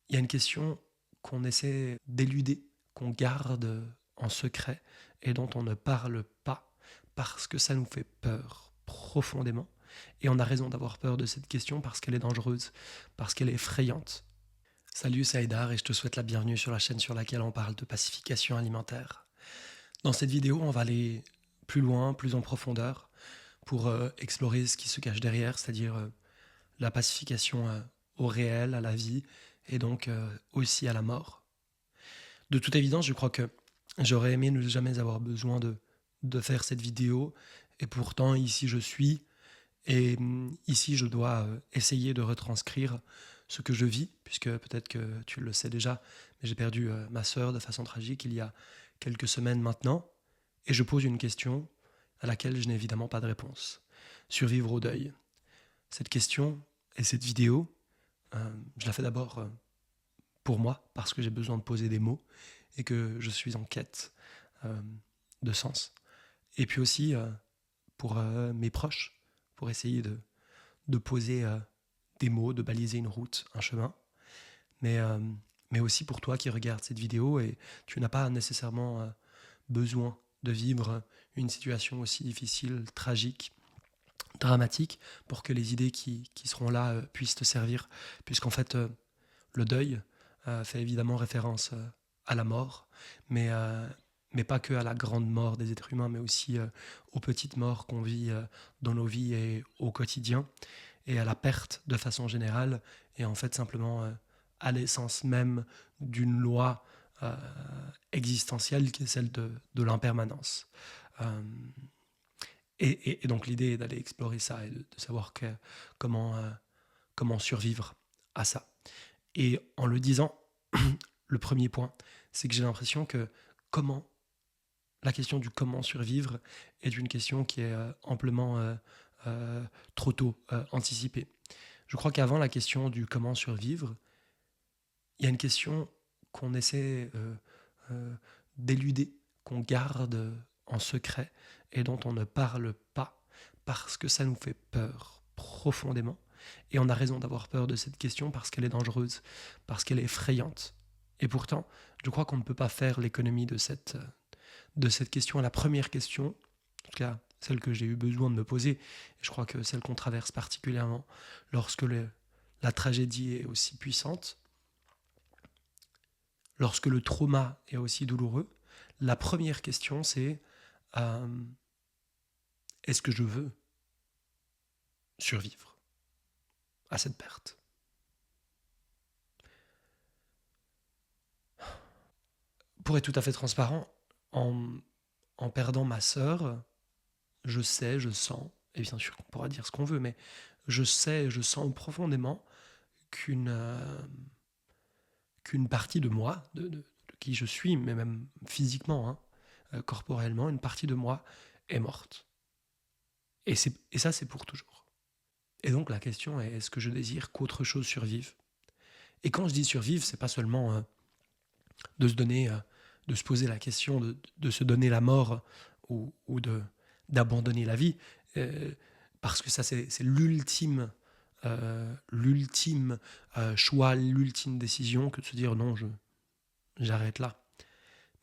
Il y a une question qu'on essaie d'éluder, qu'on garde en secret et dont on ne parle pas parce que ça nous fait peur profondément. Et on a raison d'avoir peur de cette question parce qu'elle est dangereuse, parce qu'elle est effrayante. Salut, c'est Haïdar et je te souhaite la bienvenue sur la chaîne sur laquelle on parle de pacification alimentaire. Dans cette vidéo, on va aller plus loin, plus en profondeur pour explorer ce qui se cache derrière, c'est-à-dire la pacification au réel, à la vie et donc aussi à la mort. De toute évidence, je crois que j'aurais aimé ne jamais avoir besoin de faire cette vidéo et pourtant ici je suis et ici je dois essayer de retranscrire ce que je vis, puisque peut-être que tu le sais déjà, mais j'ai perdu ma sœur de façon tragique il y a quelques semaines maintenant, et je pose une question à laquelle je n'ai évidemment pas de réponse. Survivre au deuil. Cette question et cette vidéo, je la fais d'abord pour moi, parce que j'ai besoin de poser des mots et que je suis en quête euh, de sens. Et puis aussi pour mes proches, pour essayer de poser des mots, de baliser une route, un chemin. Mais, euh, mais aussi pour toi qui regardes cette vidéo et tu n'as pas nécessairement besoin de vivre une situation aussi difficile, tragique, dramatique, pour que les idées qui seront là puissent te servir. Puisqu'en fait, le deuil fait évidemment référence à la mort, mais pas que à la grande mort des êtres humains, mais aussi aux petites morts qu'on vit dans nos vies et au quotidien, et à la perte de façon générale, et en fait simplement à l'essence même d'une loi euh, existentielle qui est celle de l'impermanence. Euh, et donc l'idée est d'aller explorer ça et de savoir comment, comment survivre à ça. Et en le disant, le premier point, c'est que j'ai l'impression que comment, la question du comment survivre est une question qui est amplement trop tôt anticipée. Je crois qu'avant la question du comment survivre, il y a une question qu'on essaie euh, d'éluder, qu'on garde en secret et dont on ne parle pas parce que ça nous fait peur profondément. Et on a raison d'avoir peur de cette question parce qu'elle est dangereuse, parce qu'elle est effrayante. Et pourtant, je crois qu'on ne peut pas faire l'économie de cette question. La première question, en tout cas celle que j'ai eu besoin de me poser, et je crois que celle qu'on traverse particulièrement lorsque la tragédie est aussi puissante, lorsque le trauma est aussi douloureux, la première question c'est euh, est-ce que je veux survivre à cette perte? Pour être tout à fait transparent, en, en perdant ma sœur, je sais, je sens, et bien sûr on pourra dire ce qu'on veut, mais je sais, je sens profondément qu'une qu'une partie de moi, de qui je suis, mais même physiquement, hein, corporellement, une partie de moi est morte. Et ça, c'est pour toujours. Et donc la question est, est-ce que je désire qu'autre chose survive? Et quand je dis survivre, c'est pas seulement de se donner, de se poser la question de se donner la mort ou d'abandonner la vie, euh, parce que ça c'est l'ultime choix, l'ultime décision que de se dire non, j'arrête là.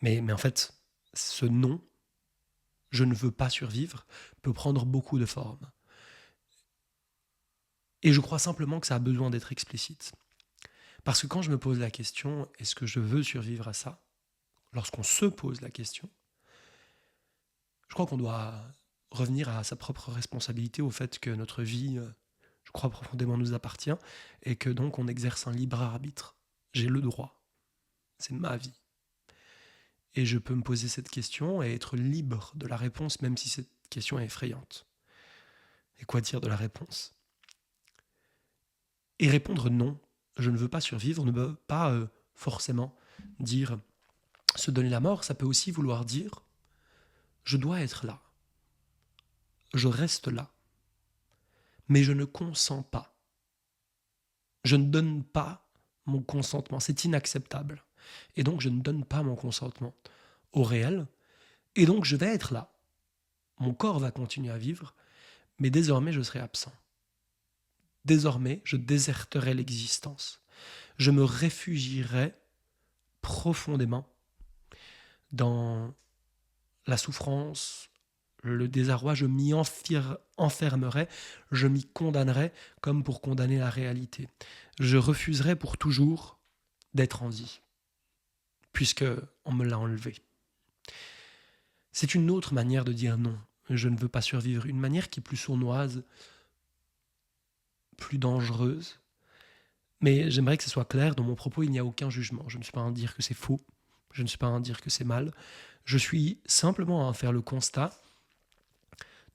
Mais en fait, ce non, je ne veux pas survivre, peut prendre beaucoup de formes. Et je crois simplement que ça a besoin d'être explicite. Parce que quand je me pose la question, est-ce que je veux survivre à ça? Lorsqu'on se pose la question, je crois qu'on doit revenir à sa propre responsabilité, au fait que notre vie, je crois profondément, nous appartient, et que donc on exerce un libre arbitre. J'ai le droit. C'est ma vie. Et je peux me poser cette question et être libre de la réponse, même si cette question est effrayante. Et quoi dire de la réponse? Et répondre non, je ne veux pas survivre, ne veut pas forcément dire se donner la mort, ça peut aussi vouloir dire je dois être là, je reste là, mais je ne consens pas. Je ne donne pas mon consentement, c'est inacceptable. Et donc je ne donne pas mon consentement au réel, et donc je vais être là. Mon corps va continuer à vivre, mais désormais je serai absent. Désormais, je déserterai l'existence. Je me réfugierai profondément dans la souffrance, le désarroi, je m'y enfermerai, je m'y condamnerai comme pour condamner la réalité. Je refuserai pour toujours d'être en vie, puisque on me l'a enlevé. C'est une autre manière de dire non. Je ne veux pas survivre. Une manière qui est plus sournoise, plus dangereuse. Mais j'aimerais que ce soit clair, dans mon propos, il n'y a aucun jugement. Je ne suis pas en train de dire que c'est faux. Je ne suis pas en train de dire que c'est mal. Je suis simplement à faire le constat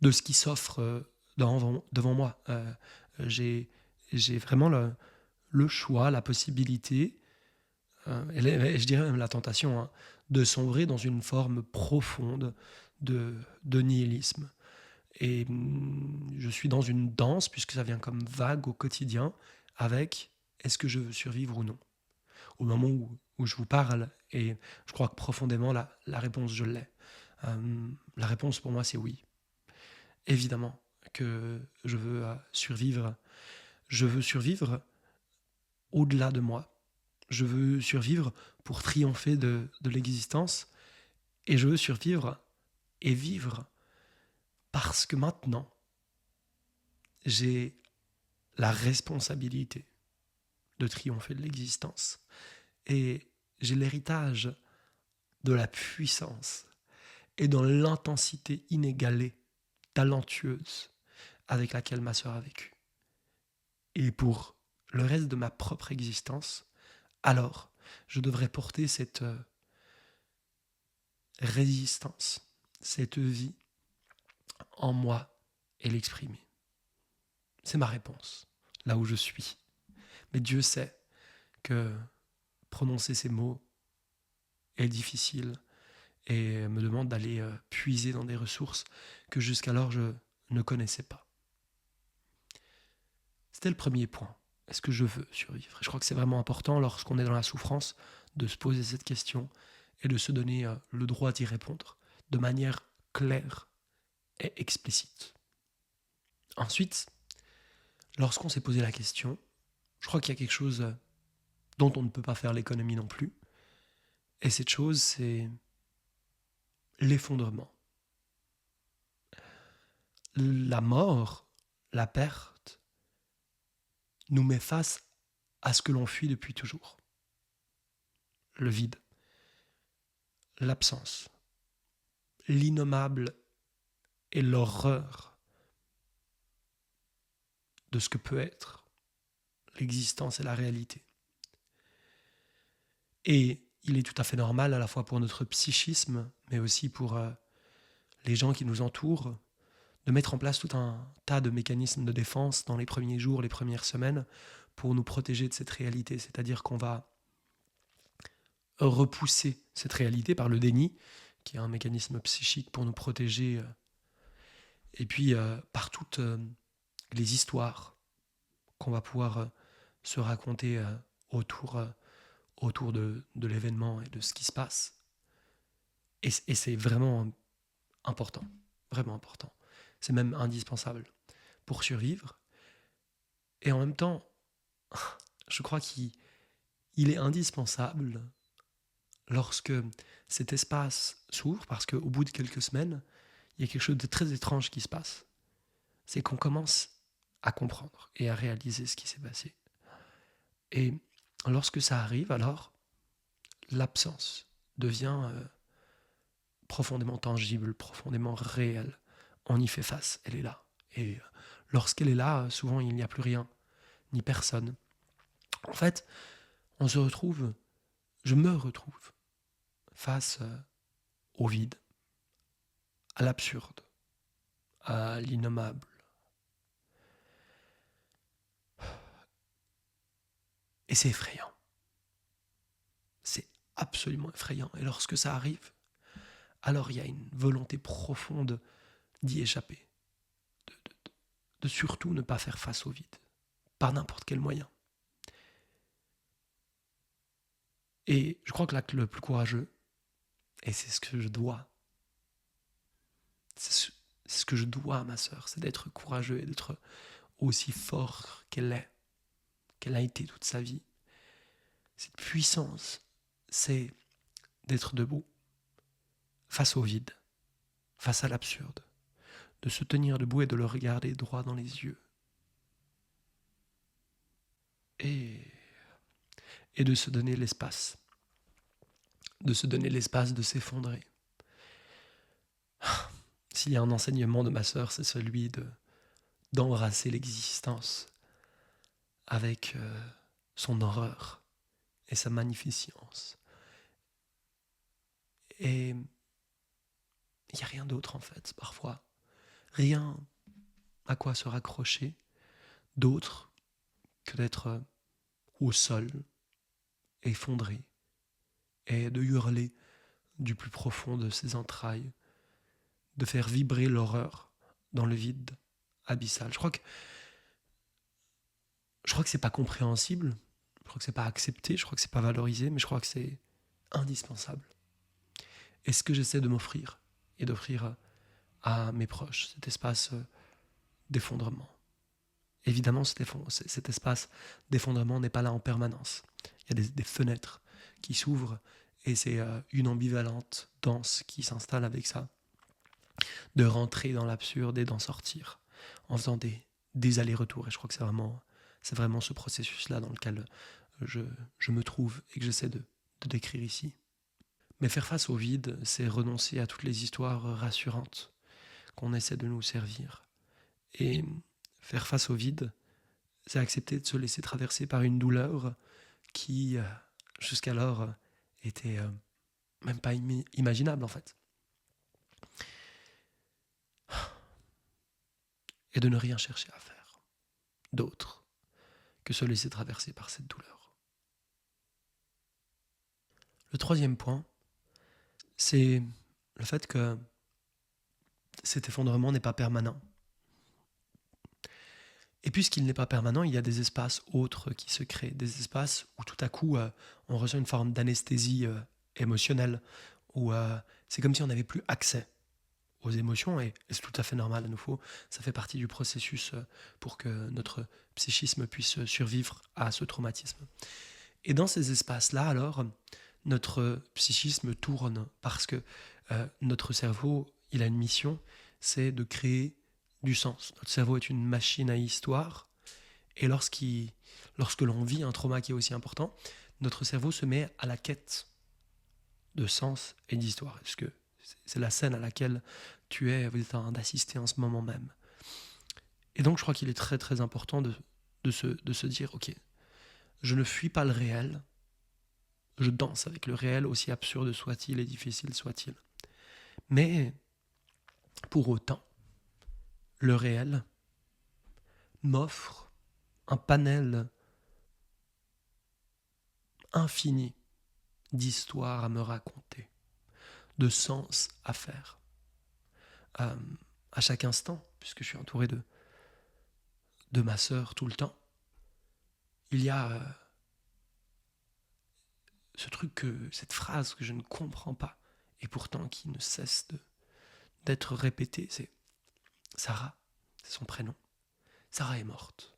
de ce qui s'offre devant moi. J'ai vraiment le choix, la possibilité, et je dirais même la tentation, hein, de sombrer dans une forme profonde de nihilisme. Et je suis dans une danse, puisque ça vient comme vague au quotidien, avec est-ce que je veux survivre ou non. Au moment où je vous parle, et je crois que profondément, la réponse, je l'ai. La réponse pour moi, c'est oui. Évidemment que je veux survivre. Je veux survivre au-delà de moi. Je veux survivre pour triompher de l'existence. Et je veux survivre et vivre parce que maintenant, j'ai la responsabilité de triompher de l'existence. Et j'ai l'héritage de la puissance et dans l'intensité inégalée, talentueuse, avec laquelle ma sœur a vécu. Et pour le reste de ma propre existence, alors je devrais porter cette résistance, cette vie en moi et l'exprimer. C'est ma réponse, là où je suis. Mais Dieu sait que prononcer ces mots est difficile et me demande d'aller puiser dans des ressources que jusqu'alors je ne connaissais pas. C'était le premier point. Est-ce que je veux survivre? Je crois que c'est vraiment important lorsqu'on est dans la souffrance de se poser cette question et de se donner le droit d'y répondre de manière claire et explicite. Ensuite, lorsqu'on s'est posé la question, je crois qu'il y a quelque chose dont on ne peut pas faire l'économie non plus. Et cette chose, c'est l'effondrement. La mort, la perte, nous met face à ce que l'on fuit depuis toujours. Le vide, l'absence, l'innommable et l'horreur de ce que peut être l'existence et la réalité. Et il est tout à fait normal, à la fois pour notre psychisme, mais aussi pour les gens qui nous entourent, de mettre en place tout un tas de mécanismes de défense dans les premiers jours, les premières semaines, pour nous protéger de cette réalité. C'est-à-dire qu'on va repousser cette réalité par le déni, qui est un mécanisme psychique pour nous protéger, et puis par toutes les histoires qu'on va pouvoir se raconter autour de l'événement et de ce qui se passe. Et c'est vraiment important, vraiment important. C'est même indispensable pour survivre. Et en même temps, je crois qu'il est indispensable lorsque cet espace s'ouvre, parce qu'au bout de quelques semaines, il y a quelque chose de très étrange qui se passe. C'est qu'on commence à comprendre et à réaliser ce qui s'est passé. Et lorsque ça arrive, alors, l'absence devient profondément tangible, profondément réelle. On y fait face, elle est là. Et lorsqu'elle est là, souvent il n'y a plus rien, ni personne. En fait, je me retrouve face au vide, à l'absurde, à l'innommable. Et c'est effrayant. C'est absolument effrayant. Et lorsque ça arrive, alors il y a une volonté profonde d'y échapper, de surtout ne pas faire face au vide, par n'importe quel moyen. Et je crois que l'acte le plus courageux, et c'est ce que je dois, c'est ce que je dois à ma sœur, c'est d'être courageux et d'être aussi fort qu'elle a été toute sa vie, puissance, c'est d'être debout, face au vide, face à l'absurde, de se tenir debout et de le regarder droit dans les yeux. Et de se donner l'espace. De se donner l'espace de s'effondrer. S'il y a un enseignement de ma sœur, c'est celui d'embrasser l'existence avec son horreur et sa magnificence. Et il n'y a rien d'autre en fait, parfois. Rien à quoi se raccrocher d'autre que d'être au sol, effondré, et de hurler du plus profond de ses entrailles, de faire vibrer l'horreur dans le vide abyssal. Je crois que c'est pas compréhensible, je crois que c'est pas accepté, je crois que c'est pas valorisé, mais je crois que c'est indispensable. Et ce que j'essaie de m'offrir et d'offrir à mes proches, cet espace d'effondrement. Évidemment, cet espace d'effondrement n'est pas là en permanence. Il y a des fenêtres qui s'ouvrent et c'est une ambivalente danse qui s'installe avec ça, de rentrer dans l'absurde et d'en sortir en faisant des allers-retours. Et je crois que c'est vraiment ce processus-là dans lequel je me trouve et que j'essaie de décrire ici. Mais faire face au vide, c'est renoncer à toutes les histoires rassurantes qu'on essaie de nous servir. Et faire face au vide, c'est accepter de se laisser traverser par une douleur qui, jusqu'alors, était même pas imaginable en fait. Et de ne rien chercher à faire d'autre que se laisser traverser par cette douleur. Le troisième point, c'est le fait que cet effondrement n'est pas permanent. Et puisqu'il n'est pas permanent, il y a des espaces autres qui se créent, des espaces où tout à coup on ressent une forme d'anesthésie émotionnelle, où c'est comme si on n'avait plus accès aux émotions, et c'est tout à fait normal à nouveau, ça fait partie du processus pour que notre psychisme puisse survivre à ce traumatisme. Et dans ces espaces-là, alors, notre psychisme tourne, parce que notre cerveau, il a une mission, c'est de créer du sens. Notre cerveau est une machine à histoire, et lorsque l'on vit un trauma qui est aussi important, notre cerveau se met à la quête de sens et d'histoire. Parce que c'est la scène à laquelle vous êtes en train d'assister en ce moment même. Et donc je crois qu'il est très très important de se dire, ok, je ne fuis pas le réel, je danse avec le réel, aussi absurde soit-il et difficile soit-il. Mais pour autant, le réel m'offre un panel infini d'histoires à me raconter, de sens à faire. À chaque instant, puisque je suis entouré de ma sœur tout le temps, il y a cette phrase que je ne comprends pas, et pourtant qui ne cesse d'être répétée, c'est Sarah, c'est son prénom. Sarah est morte.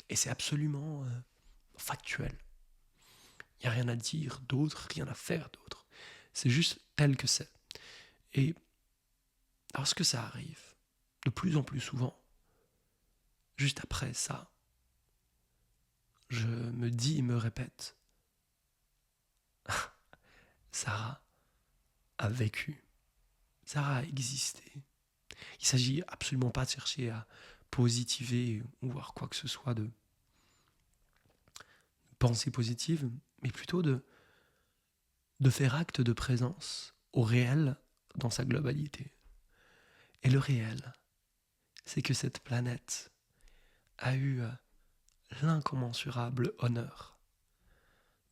Et c'est absolument factuel. Il n'y a rien à dire d'autre, rien à faire d'autre. C'est juste tel que c'est. Et lorsque ça arrive, de plus en plus souvent, juste après ça, je me dis et me répète, Sarah a vécu. Sarah a existé. Il ne s'agit absolument pas de chercher à positiver ou voir quoi que ce soit de pensée positive, mais plutôt de faire acte de présence au réel dans sa globalité. Et le réel, c'est que cette planète a eu l'incommensurable honneur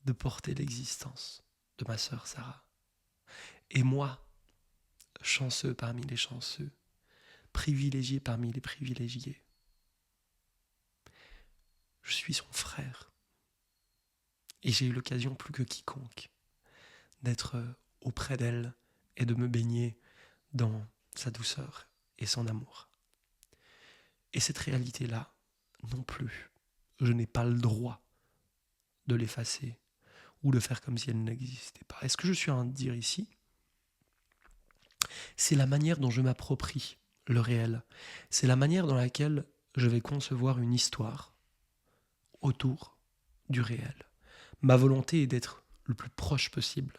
de porter l'existence de ma sœur Sarah. Et moi, chanceux parmi les chanceux, privilégié parmi les privilégiés, je suis son frère. Et j'ai eu l'occasion plus que quiconque d'être auprès d'elle et de me baigner dans sa douceur et son amour. Et cette réalité-là, non plus, je n'ai pas le droit de l'effacer ou de faire comme si elle n'existait pas. Et ce que je suis en train de dire ici, c'est la manière dont je m'approprie le réel. C'est la manière dans laquelle je vais concevoir une histoire autour du réel. Ma volonté est d'être le plus proche possible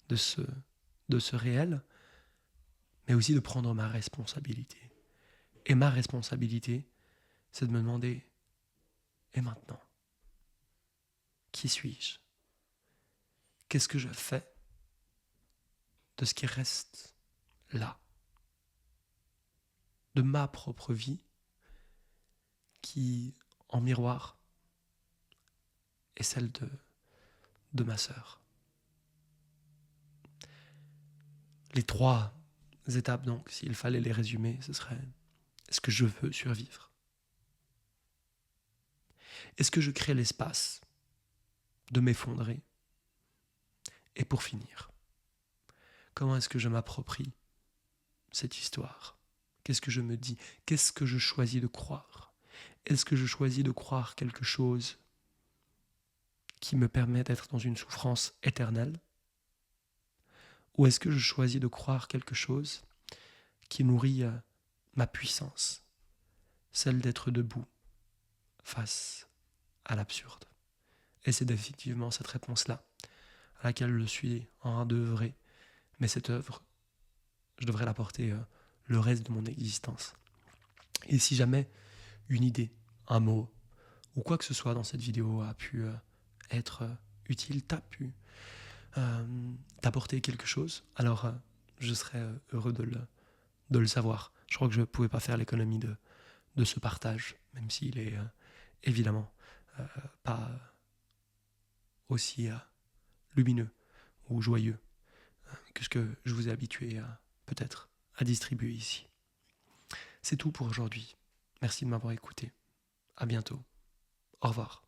de ce réel, mais aussi de prendre ma responsabilité. Et ma responsabilité, c'est de me demander, et maintenant, qui suis-je? Qu'est-ce que je fais de ce qui reste là, de ma propre vie, qui, en miroir, est celle de ma sœur. Les 3 étapes, donc, s'il fallait les résumer, ce serait: est-ce que je veux survivre? Est-ce que je crée l'espace de m'effondrer? Et pour finir, comment est-ce que je m'approprie cette histoire? Qu'est-ce que je me dis? Qu'est-ce que je choisis de croire? Est-ce que je choisis de croire quelque chose qui me permet d'être dans une souffrance éternelle? Ou est-ce que je choisis de croire quelque chose qui nourrit ma puissance, celle d'être debout face à l'absurde? Et c'est définitivement cette réponse-là à laquelle je suis en train d'œuvrer. Mais cette œuvre, je devrais la porter le reste de mon existence. Et si jamais une idée, un mot, ou quoi que ce soit dans cette vidéo a pu être utile, t'apporter quelque chose, alors je serais heureux de le savoir. Je crois que je ne pouvais pas faire l'économie de ce partage, même s'il est évidemment pas aussi lumineux ou joyeux que ce que je vous ai habitué peut-être à distribuer ici. C'est tout pour aujourd'hui. Merci de m'avoir écouté. À bientôt. Au revoir.